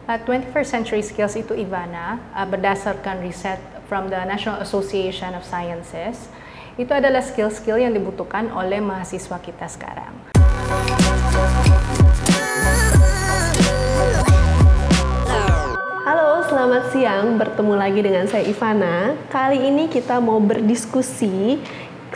21st Century Skills itu Ivana, berdasarkan riset from the National Association of Sciences, itu adalah skill-skill yang dibutuhkan oleh mahasiswa kita sekarang. Halo, selamat siang. Bertemu lagi dengan saya Ivana. Kali ini kita mau berdiskusi.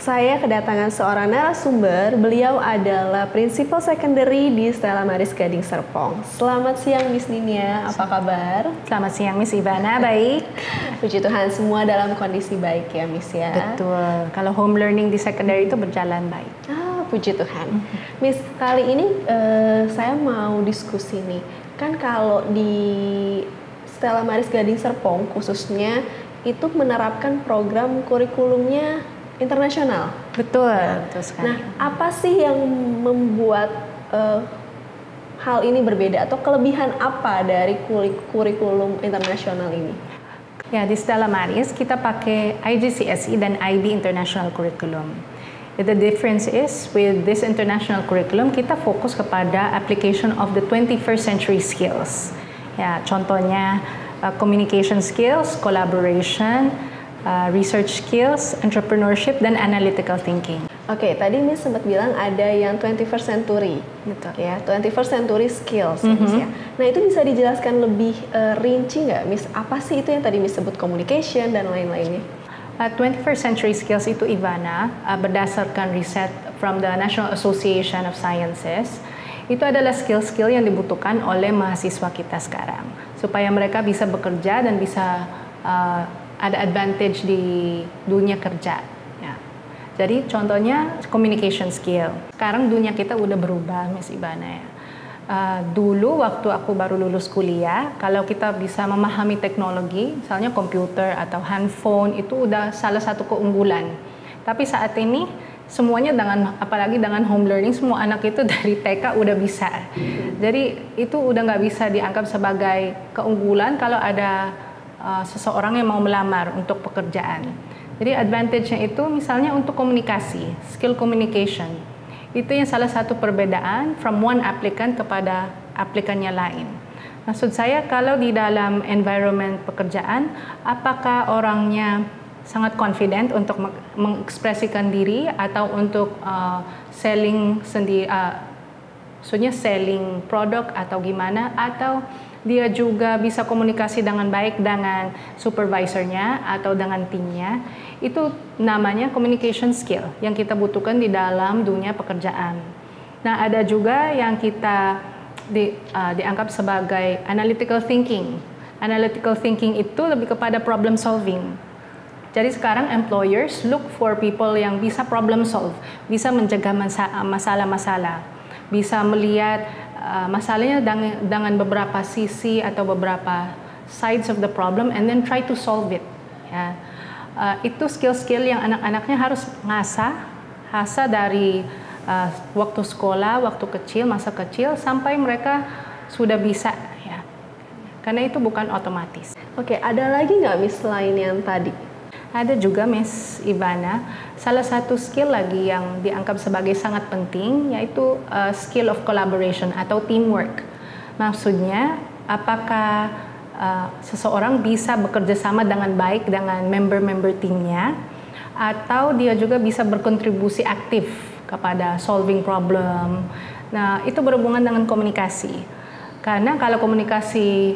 Saya kedatangan seorang narasumber. Beliau adalah Principal Secondary di Stella Maris Gading Serpong. Selamat siang Miss Ninia, apa kabar? Selamat siang Miss Ivana, baik. Puji Tuhan, semua dalam kondisi baik ya Miss ya. Betul, kalau home learning di secondary itu berjalan baik. Puji Tuhan. Miss, kali ini saya mau diskusi nih. Kan kalau di Stella Maris Gading Serpong khususnya itu menerapkan program kurikulumnya internasional. Betul, betul sekali. Nah, apa sih yang membuat hal ini berbeda atau kelebihan apa dari kurikulum internasional ini? Ya, di Stella Maris kita pakai IGCSE dan IB International Curriculum. The difference is with this international curriculum kita fokus kepada application of the 21st century skills. Ya, contohnya communication skills, collaboration, research skills, entrepreneurship, dan analytical thinking. Oke, tadi Miss sempat bilang ada yang 21st century, Betul. Ya, 21st century skills, ya, Miss ya. Nah, itu bisa dijelaskan lebih rinci nggak, Miss? Apa sih itu yang tadi Miss sebut communication dan lain-lainnya? 21st century skills itu Ivana, berdasarkan riset from the National Association of Sciences, itu adalah skill-skill yang dibutuhkan oleh mahasiswa kita sekarang, supaya mereka bisa bekerja dan bisa ada advantage di dunia kerja. Ya. Jadi contohnya communication skill. Sekarang dunia kita udah berubah, Miss Ivana ya. Dulu waktu aku baru lulus kuliah, kalau kita bisa memahami teknologi, misalnya komputer atau handphone, itu udah salah satu keunggulan. Tapi saat ini semuanya apalagi dengan home learning, semua anak itu dari TK udah bisa. Jadi itu udah nggak bisa dianggap sebagai keunggulan kalau ada seseorang yang mau melamar untuk pekerjaan. Jadi advantage-nya itu misalnya untuk komunikasi, skill communication. Itu yang salah satu perbedaan from one applicant kepada aplikannya lain. Maksud saya kalau di dalam environment pekerjaan, apakah orangnya sangat confident untuk mengekspresikan diri atau untuk selling sendiri, maksudnya selling produk atau gimana, atau dia juga bisa komunikasi dengan baik dengan supervisornya atau dengan timnya. Itu namanya communication skill yang kita butuhkan di dalam dunia pekerjaan. Nah, ada juga yang kita dianggap sebagai analytical thinking. Analytical thinking itu lebih kepada problem solving. Jadi sekarang employers look for people yang bisa problem solve, bisa mencegah masalah-masalah, bisa melihat masalahnya dengan beberapa sisi atau beberapa sides of the problem and then try to solve it. Ya. Itu skill-skill yang anak-anaknya harus ngasah dari waktu sekolah, waktu kecil, masa kecil sampai mereka sudah bisa. Ya. Karena itu bukan otomatis. Oke, ada lagi nggak Miss selain yang tadi? Ada juga Miss Ivana, salah satu skill lagi yang dianggap sebagai sangat penting yaitu skill of collaboration atau teamwork. Maksudnya apakah seseorang bisa bekerja sama dengan baik dengan member-member timnya atau dia juga bisa berkontribusi aktif kepada solving problem. Nah, itu berhubungan dengan komunikasi. Karena kalau komunikasi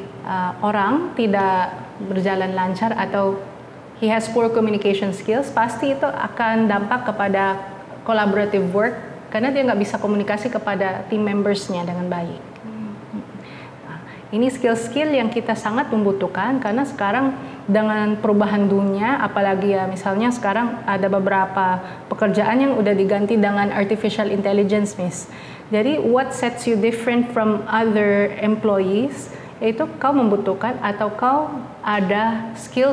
orang tidak berjalan lancar atau he has poor communication skills, pasti itu akan dampak kepada collaborative work karena dia nggak bisa komunikasi kepada team members-nya dengan baik. Nah, ini skill-skill yang kita sangat membutuhkan karena sekarang dengan perubahan dunia, apalagi ya misalnya sekarang ada beberapa pekerjaan yang udah diganti dengan artificial intelligence, Miss. Jadi what sets you different from other employees? Yaitu kau membutuhkan atau kau ada skill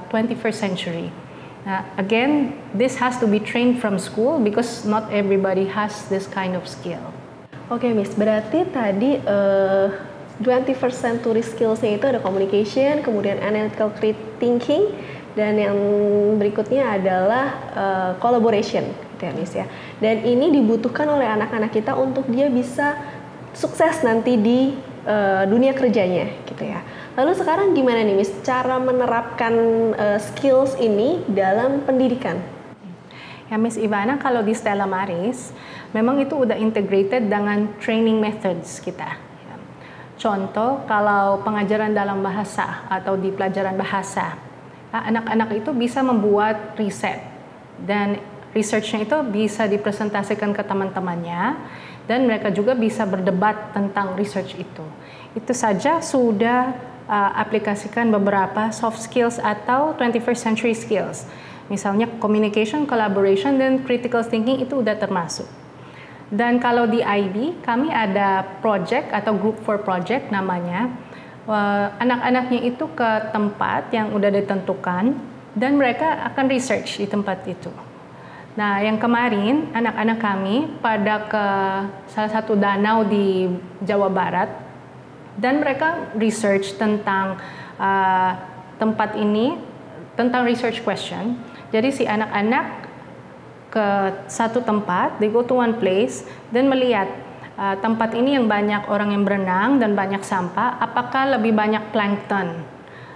21st century. Again, this has to be trained from school because not everybody has this kind of skill. Oke, Miss, berarti tadi 21st century skills-nya itu ada communication, kemudian analytical thinking, dan yang berikutnya adalah collaboration, gitu ya, Miss ya. Dan ini dibutuhkan oleh anak-anak kita untuk dia bisa sukses nanti di dunia kerjanya gitu ya. Lalu sekarang gimana nih Miss cara menerapkan skills ini dalam pendidikan? Ya Miss Ivana, kalau di Stella Maris memang itu udah integrated dengan training methods kita. Contoh, kalau pengajaran dalam bahasa atau di pelajaran bahasa, anak-anak itu bisa membuat riset dan research-nya itu bisa dipresentasikan ke teman-temannya dan mereka juga bisa berdebat tentang research itu. Itu saja sudah aplikasikan beberapa soft skills atau 21st century skills. Misalnya communication, collaboration, dan critical thinking itu udah termasuk. Dan kalau di IB, kami ada project atau group for project namanya. Anak-anaknya itu ke tempat yang udah ditentukan dan mereka akan research di tempat itu. Nah, yang kemarin anak-anak kami pada ke salah satu danau di Jawa Barat dan mereka research tentang tempat ini, tentang research question. Jadi si anak-anak ke satu tempat, they go to one place, dan melihat tempat ini yang banyak orang yang berenang dan banyak sampah, apakah lebih banyak plankton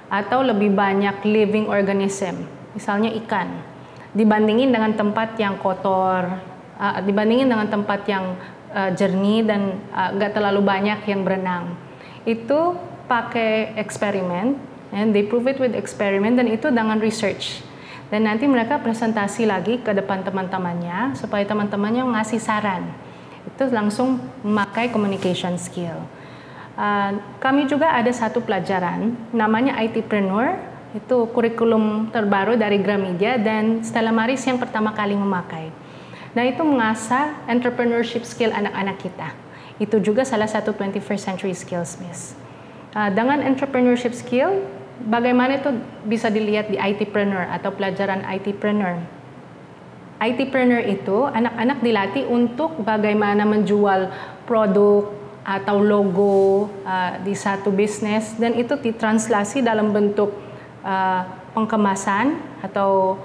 atau lebih banyak living organism, misalnya ikan, dibandingin dengan tempat yang kotor, dibandingin dengan tempat yang jernih dan nggak terlalu banyak yang berenang. Itu pakai eksperimen, and they prove it with experiment, dan itu dengan research. Dan nanti mereka presentasi lagi ke depan teman-temannya supaya teman-temannya ngasih saran. Itu langsung memakai communication skill. Kami juga ada satu pelajaran namanya ITpreneur. Itu kurikulum terbaru dari Gramedia dan Stella Maris yang pertama kali memakai. Nah, itu mengasah entrepreneurship skill anak-anak kita. Itu juga salah satu 21st century skills, Miss. Dengan entrepreneurship skill, bagaimana itu bisa dilihat di ITpreneur atau pelajaran ITpreneur. ITpreneur itu anak-anak dilatih untuk bagaimana menjual produk atau logo di satu bisnis dan itu ditranslasi dalam bentuk pengkemasan atau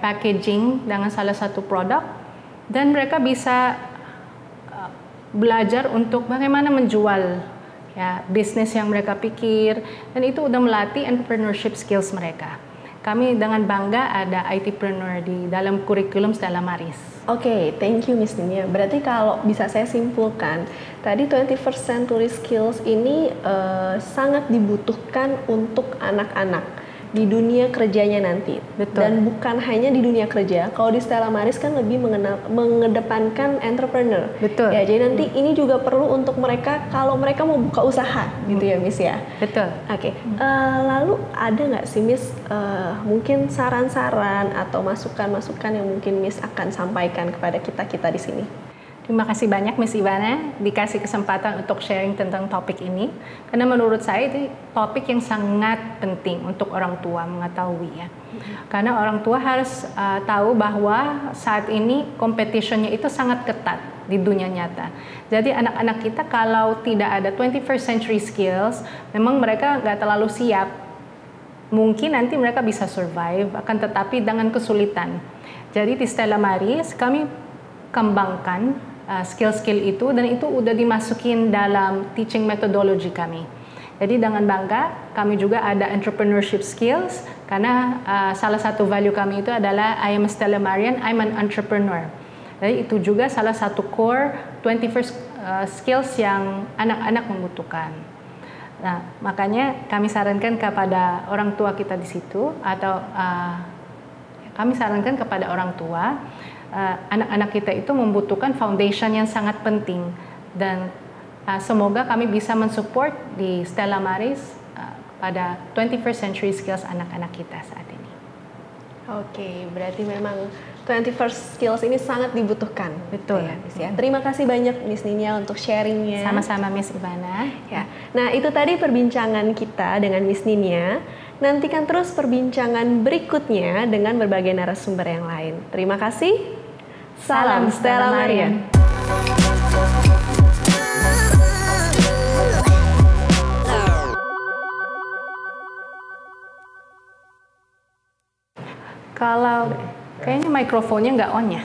packaging dengan salah satu produk dan mereka bisa belajar untuk bagaimana menjual ya, bisnis yang mereka pikir, dan itu udah melatih entrepreneurship skills mereka. Kami dengan bangga ada ITpreneur di dalam kurikulum Stella Maris. Oke, thank you Miss Ninia. Berarti kalau bisa saya simpulkan, tadi 21st century skills ini sangat dibutuhkan untuk anak-anak di dunia kerjanya nanti. Betul. Dan bukan hanya di dunia kerja. Kalau di Stella Maris kan lebih mengedepankan entrepreneur. Betul. Ya, jadi nanti ini juga perlu untuk mereka kalau mereka mau buka usaha, gitu ya Miss ya. Betul. Oke. Lalu ada nggak sih Miss mungkin saran-saran atau masukan-masukan yang mungkin Miss akan sampaikan kepada kita di sini? Terima kasih banyak Miss Ivana dikasih kesempatan untuk sharing tentang topik ini. Karena menurut saya itu topik yang sangat penting untuk orang tua mengetahui ya. Karena orang tua harus tahu bahwa saat ini competitionnya itu sangat ketat di dunia nyata. Jadi anak-anak kita kalau tidak ada 21st century skills, memang mereka nggak terlalu siap. Mungkin nanti mereka bisa survive, akan tetapi dengan kesulitan. Jadi di Stella Maris kami kembangkan skill-skill itu dan itu udah dimasukin dalam teaching methodology kami. Jadi dengan bangga kami juga ada entrepreneurship skills karena salah satu value kami itu adalah I am a Stella Marian, I'm an entrepreneur. Jadi itu juga salah satu core 21st skills yang anak-anak membutuhkan. Nah, makanya kami sarankan kepada orang tua kita di situ atau kami sarankan kepada orang tua anak-anak kita itu membutuhkan foundation yang sangat penting dan semoga kami bisa mensupport di Stella Maris pada 21st century skills anak-anak kita saat ini. Oke, berarti memang 21st skills ini sangat dibutuhkan. Betul. Ya, Miss ya. Terima kasih banyak Miss Ninia untuk sharingnya. Sama-sama Miss Ivana. Ya. Nah, itu tadi perbincangan kita dengan Miss Ninia. Nantikan terus perbincangan berikutnya dengan berbagai narasumber yang lain. Terima kasih. Salam Stella Marian. Kalau kayaknya mikrofonnya nggak on ya.